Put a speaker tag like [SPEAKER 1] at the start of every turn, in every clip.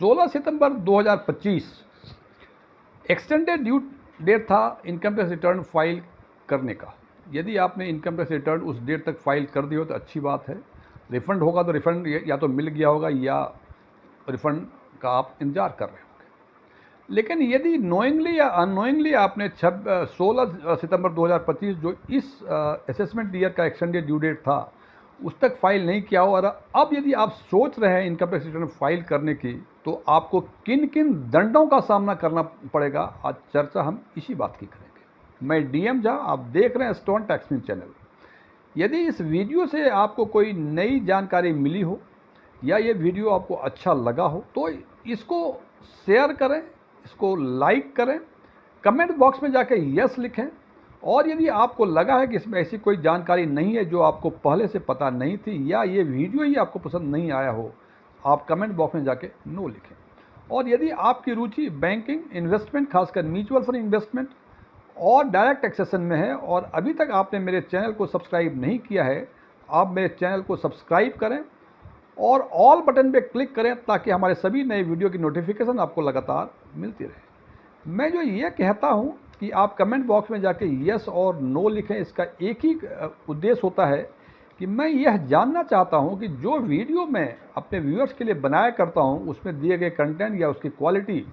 [SPEAKER 1] 16 सितंबर 2025 extended due date था income tax return file करने का। यदि आपने इनकम टैक्स रिटर्न उस डेट तक फाइल कर दी हो तो अच्छी बात है। रिफ़ंड होगा तो रिफ़ंड या तो मिल गया होगा या रिफ़ंड का आप इंतज़ार कर रहे होंगे। लेकिन यदि नोइंगली या अननोइंगली आपने 16 सितंबर 2025 जो इस असेसमेंट ईयर का एक्सटेंडेड ड्यू डेट था उस तक फाइल नहीं किया हो और अब यदि आप सोच रहे हैं इनकम टैक्स रिटर्न फाइल करने की तो आपको किन किन दंडों का सामना करना पड़ेगा, आज चर्चा हम इसी बात की करेंगे। मैं डीएम झा, आप देख रहे हैं स्टोन टैक्स न्यूज़ चैनल। यदि इस वीडियो से आपको कोई नई जानकारी मिली हो या ये वीडियो आपको अच्छा लगा हो तो इसको शेयर करें, इसको लाइक करें, कमेंट बॉक्स में जाके यस लिखें। और यदि आपको लगा है कि इसमें ऐसी कोई जानकारी नहीं है जो आपको पहले से पता नहीं थी या ये वीडियो ही आपको पसंद नहीं आया हो, आप कमेंट बॉक्स में जाके नो लिखें। और यदि आपकी रुचि बैंकिंग, इन्वेस्टमेंट, खासकर म्यूचुअल फंड इन्वेस्टमेंट और डायरेक्ट टैक्सेशन में है और अभी तक आपने मेरे चैनल को सब्सक्राइब नहीं किया है, आप मेरे चैनल को सब्सक्राइब करें और ऑल बटन पे क्लिक करें ताकि हमारे सभी नए वीडियो की नोटिफिकेशन आपको लगातार मिलती रहे। मैं जो ये कहता हूँ कि आप कमेंट बॉक्स में जाके यस और नो लिखें, इसका एक ही उद्देश्य होता है कि मैं यह जानना चाहता हूं कि जो वीडियो मैं अपने व्यूअर्स के लिए बनाया करता हूं उसमें दिए गए कंटेंट या उसकी क्वालिटी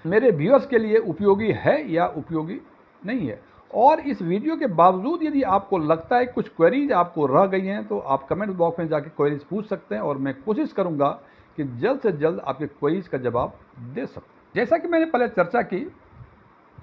[SPEAKER 1] मेरे व्यूअर्स के लिए उपयोगी है या उपयोगी नहीं है। और इस वीडियो के बावजूद यदि आपको लगता है कुछ क्वेरीज आपको रह गई हैं तो आप कमेंट बॉक्स में जाके क्वेरीज पूछ सकते हैं और मैं कोशिश करूंगा कि जल्द से जल्द आपके क्वेरीज का जवाब दे सकूं। जैसा कि मैंने पहले चर्चा की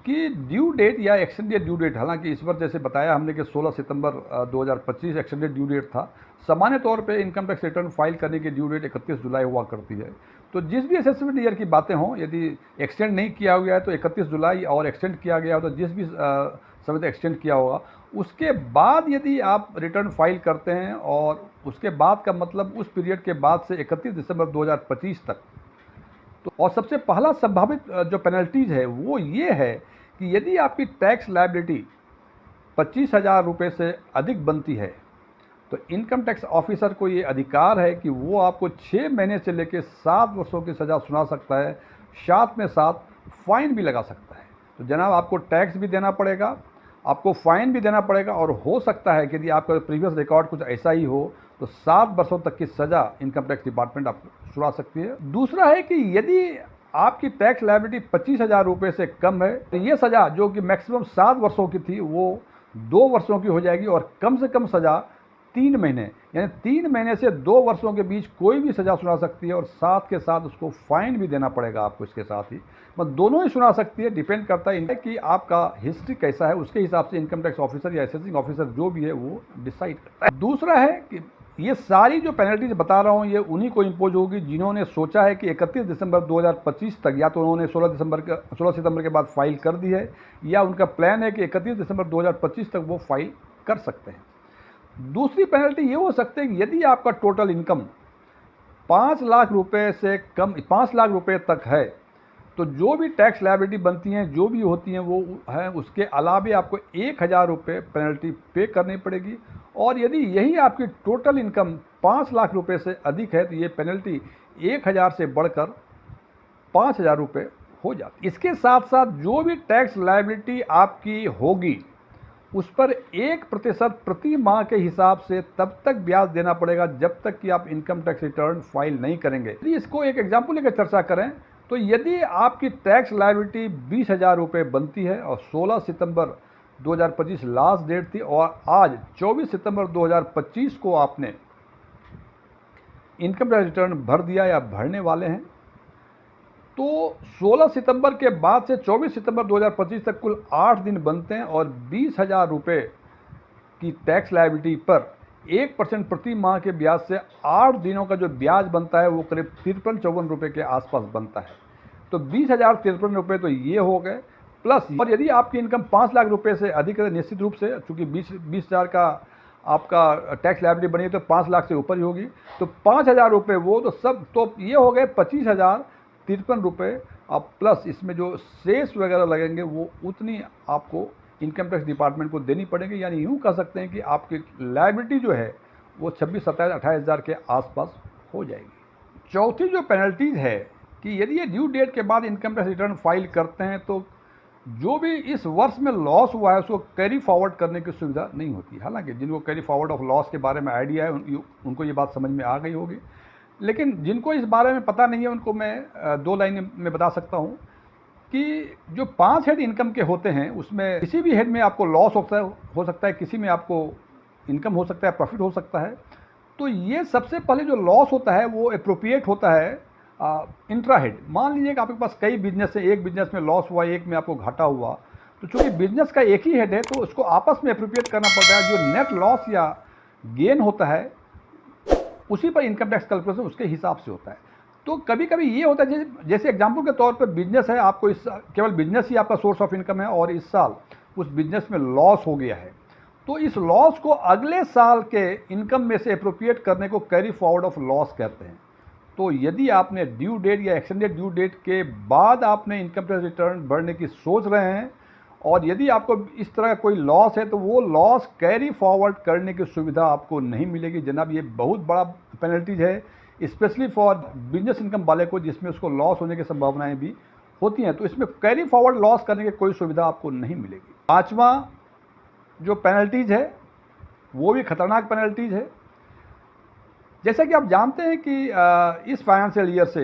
[SPEAKER 1] कि ड्यू डेट या एक्सटेंडेड ड्यू डेट, हालांकि इस बार जैसे बताया हमने कि 16 सितंबर 2025 एक्सटेंडेड ड्यू डेट था। सामान्य तौर पे इनकम टैक्स रिटर्न फाइल करने की ड्यू डेट 31 जुलाई हुआ करती है। तो जिस भी असेसमेंट ईयर की बातें हों, यदि एक्सटेंड नहीं किया गया है तो 31 जुलाई और एक्सटेंड किया गया हो तो जिस भी समय तक एक्सटेंड किया होगा उसके बाद यदि आप रिटर्न फाइल करते हैं और उसके बाद का मतलब उस पीरियड के बाद से 31 दिसंबर 2025 तक। तो और सबसे पहला संभावित जो पेनल्टीज है वो ये है कि यदि आपकी टैक्स लायबिलिटी 25,000 रुपये से अधिक बनती है तो इनकम टैक्स ऑफिसर को ये अधिकार है कि वो आपको 6 महीने से लेकर 7 वर्षों की सज़ा सुना सकता है, साथ में साथ फाइन भी लगा सकता है। तो जनाब, आपको टैक्स भी देना पड़ेगा, आपको फाइन भी देना पड़ेगा और हो सकता है कि यदि आपका प्रीवियस रिकॉर्ड कुछ ऐसा ही हो तो 7 वर्षों तक की सज़ा इनकम टैक्स डिपार्टमेंट आपको सुना सकती है। दूसरा है कि यदि आपकी टैक्स लायबिलिटी 25,000 रुपये से कम है तो ये सज़ा जो कि मैक्सिमम 7 वर्षों की थी वो 2 वर्षों की हो जाएगी और कम से कम सज़ा 3 महीने, यानी 3 महीने से 2 वर्षों के बीच कोई भी सज़ा सुना सकती है और साथ के साथ उसको फाइन भी देना पड़ेगा आपको इसके साथ ही। मतलब दोनों ही सुना सकती है, डिपेंड करता है कि आपका हिस्ट्री कैसा है, उसके हिसाब से इनकम टैक्स ऑफिसर या असेसिंग ऑफिसर जो भी है वो डिसाइड करता है। दूसरा है कि ये सारी जो पेनल्टीज बता रहा हूँ ये उन्हीं को इम्पोज होगी जिन्होंने सोचा है कि 31 दिसंबर 2025 तक या तो उन्होंने 16 सितंबर के बाद फाइल कर दी है या उनका प्लान है कि 31 दिसंबर 2025 तक वो फाइल कर सकते हैं। दूसरी पेनल्टी ये हो सकती है कि यदि आपका टोटल इनकम 5 लाख रुपए से कम 5 लाख रुपए तक है तो जो भी टैक्स लायबिलिटी बनती हैं जो भी होती हैं वो है, उसके अलावे आपको 1,000 रुपये पेनल्टी पे करनी पड़ेगी। और यदि यही आपकी टोटल इनकम 5 लाख रुपए से अधिक है तो ये पेनल्टी 1,000 से बढ़कर 5,000 रुपये हो जाती है। इसके साथ साथ जो भी टैक्स लायबिलिटी आपकी होगी उस पर 1% प्रति माह के हिसाब से तब तक ब्याज देना पड़ेगा जब तक कि आप इनकम टैक्स रिटर्न फाइल नहीं करेंगे। यदि इसको एक एग्जाम्पल लेकर चर्चा करें तो यदि आपकी टैक्स लायबिलिटी 20,000 रुपये बनती है और 16 सितंबर 2025 लास्ट डेट थी और आज 24 सितंबर 2025 को आपने इनकम टैक्स रिटर्न भर दिया या भरने वाले हैं तो 16 सितंबर के बाद से 24 सितंबर 2025 तक कुल 8 दिन बनते हैं और 20,000 रुपये की टैक्स लायबिलिटी पर 1% प्रति माह के ब्याज से 8 दिनों का जो ब्याज बनता है वो करीब 53-54 रुपये के आसपास बनता है। तो 20,053 रुपये तो ये हो गए प्लस। और यदि आपकी इनकम 5 लाख रुपये से अधिक है निश्चित रूप से चूँकि 20,000 का आपका टैक्स लायबिलिटी बनी है तो 5 लाख से ऊपर ही होगी तो 5,000 रुपये वो तो सब तो ये हो गए 25,053 रुपये। अब प्लस इसमें जो सेस वगैरह लगेंगे वो उतनी आपको इनकम टैक्स डिपार्टमेंट को देनी पड़ेगी। यानी यूँ कह सकते हैं कि आपकी लायबिलिटी जो है वो 26, 27, 28 हज़ार के आसपास हो जाएगी। चौथी जो पेनल्टीज़ है कि यदि ये ड्यू डेट के बाद इनकम टैक्स रिटर्न फाइल करते हैं तो जो भी इस वर्ष में लॉस हुआ है उसको कैरी फॉरवर्ड करने की सुविधा नहीं होती। हालांकि जिनको कैरी फॉरवर्ड ऑफ लॉस के बारे में आइडिया है उनको ये बात समझ में आ गई होगी, लेकिन जिनको इस बारे में पता नहीं है उनको मैं 2 लाइन में बता सकता हूँ कि जो 5 हेड इनकम के होते हैं उसमें किसी भी हेड में आपको लॉस हो सकता है, किसी में आपको इनकम हो सकता है, प्रॉफिट हो सकता है। तो ये सबसे पहले जो लॉस होता है वो एप्रोप्रिएट होता है इंट्रा हेड। मान लीजिए कि आपके पास कई बिजनेस है, एक बिजनेस में लॉस हुआ, एक में आपको घाटा हुआ, तो चूंकि बिजनेस का एक ही हेड है तो उसको आपस में एप्रोप्रिएट करना पड़ता है। जो नेट लॉस या गेन होता है उसी पर इनकम टैक्स कैलकुलेशन उसके हिसाब से होता है। तो कभी कभी ये होता है जैसे एग्जाम्पल के तौर पर बिजनेस है, आपको इस केवल बिजनेस ही आपका सोर्स ऑफ इनकम है और इस साल उस बिजनेस में लॉस हो गया है, तो इस लॉस को अगले साल के इनकम में से एप्रोप्रिएट करने को कैरी फॉरवर्ड ऑफ लॉस कहते हैं। तो यदि आपने ड्यू डेट या एक्सटेंडेड ड्यू डेट के बाद आपने इनकम टैक्स रिटर्न भरने की सोच रहे हैं और यदि आपको इस तरह का कोई लॉस है तो वो लॉस कैरी फॉरवर्ड करने की सुविधा आपको नहीं मिलेगी जनाब। ये बहुत बड़ा पेनल्टीज है, स्पेशली फॉर बिजनेस इनकम वाले को जिसमें उसको लॉस होने की संभावनाएं भी होती हैं। तो इसमें कैरी फॉरवर्ड लॉस करने की कोई सुविधा आपको नहीं मिलेगी। 5वां जो पेनल्टीज है वो भी खतरनाक पेनल्टीज है। जैसा कि आप जानते हैं कि इस फाइनेंशियल ईयर से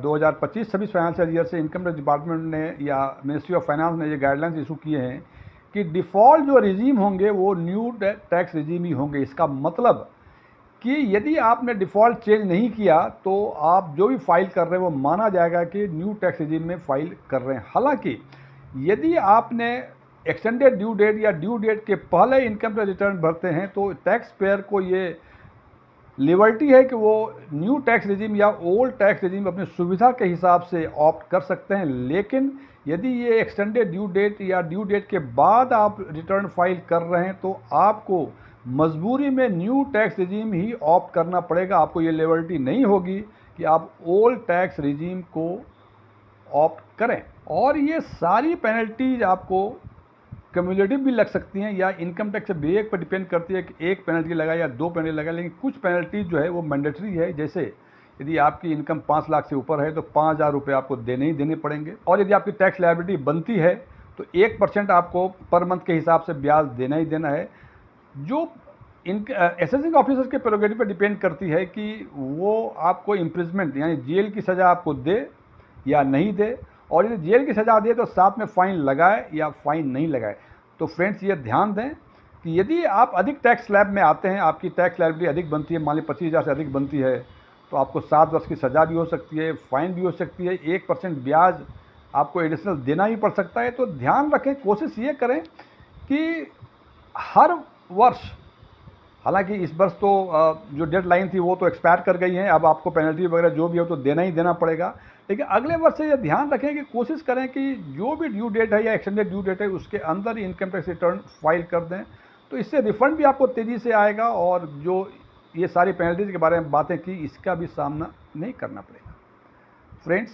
[SPEAKER 1] 2025-26 फाइनेंशियल ईयर से इनकम टैक्स डिपार्टमेंट ने या मिनिस्ट्री ऑफ फाइनेंस ने ये गाइडलाइंस इशू किए हैं कि डिफ़ॉल्ट जो रिजीम होंगे वो न्यू टैक्स रिजीम ही होंगे। इसका मतलब कि यदि आपने डिफ़ॉल्ट चेंज नहीं किया तो आप जो भी फाइल कर रहे हैं वो माना जाएगा कि न्यू टैक्स रिजीम में फाइल कर रहे हैं। हालांकि यदि आपने एक्सटेंडेड ड्यू डेट या ड्यू डेट के पहले इनकम टैक्स रिटर्न भरते हैं तो टैक्स पेयर को ये लिबर्टी है कि वो न्यू टैक्स रिजीम या ओल्ड टैक्स रिजीम अपनी सुविधा के हिसाब से ऑप्ट कर सकते हैं। लेकिन यदि ये एक्सटेंडेड ड्यू डेट या ड्यू डेट के बाद आप रिटर्न फाइल कर रहे हैं तो आपको मजबूरी में न्यू टैक्स रिजीम ही ऑप्ट करना पड़ेगा। आपको ये लिबर्टी नहीं होगी कि आप ओल्ड टैक्स रिजीम को ऑप्ट करें। और ये सारी पेनल्टीज आपको कम्युलेटिव भी लग सकती हैं या इनकम टैक्स ब्रेक पर डिपेंड करती है कि एक पेनल्टी लगाए या 2 पेनल्टी लगाए, लेकिन कुछ पेनल्टीज जो है वो मैंडेटरी है। जैसे यदि आपकी इनकम 5 लाख से ऊपर है तो 5,000 रुपये आपको देने ही देने पड़ेंगे, और यदि आपकी टैक्स लायबिलिटी बनती है तो 1% आपको पर मंथ के हिसाब से ब्याज देना ही देना है। जो असेसिंग ऑफिसर के प्रेरोगेटिव पर डिपेंड करती है कि वो आपको इम्प्रिजमेंट यानी जेल की सज़ा आपको दे या नहीं दे, और यदि जेल की सज़ा दे तो साथ में फ़ाइन लगाए या फ़ाइन नहीं लगाए। तो फ्रेंड्स ये ध्यान दें कि यदि आप अधिक टैक्स स्लैब में आते हैं, आपकी टैक्स लायबिलिटी अधिक बनती है, मान ली 25,000 से अधिक बनती है, तो आपको 7 वर्ष की सज़ा भी हो सकती है, फ़ाइन भी हो सकती है, 1% ब्याज आपको एडिशनल देना ही पड़ सकता है। तो ध्यान रखें, कोशिश ये करें कि हर वर्ष, हालांकि इस वर्ष तो जो डेडलाइन थी वो तो एक्सपायर कर गई है, अब आपको पेनल्टी वगैरह जो भी हो तो देना ही देना पड़ेगा, लेकिन अगले वर्ष से ये ध्यान रखें कि कोशिश करें कि जो भी ड्यू डेट है या एक्सटेंडेड ड्यू डेट है उसके अंदर ही इनकम टैक्स रिटर्न फाइल कर दें। तो इससे रिफंड भी आपको तेज़ी से आएगा और जो ये सारी पेनल्टीज के बारे में बातें की इसका भी सामना नहीं करना पड़ेगा। फ्रेंड्स,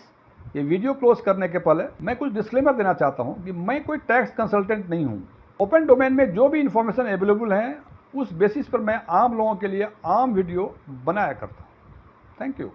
[SPEAKER 1] ये वीडियो क्लोज करने के पहले मैं कुछ डिस्क्लेमर देना चाहता हूँ कि मैं कोई टैक्स कंसल्टेंट नहीं हूँ। ओपन डोमेन में जो भी इंफॉर्मेशन अवेलेबल है उस बेसिस पर मैं आम लोगों के लिए आम वीडियो बनाया करता हूँ। Thank you.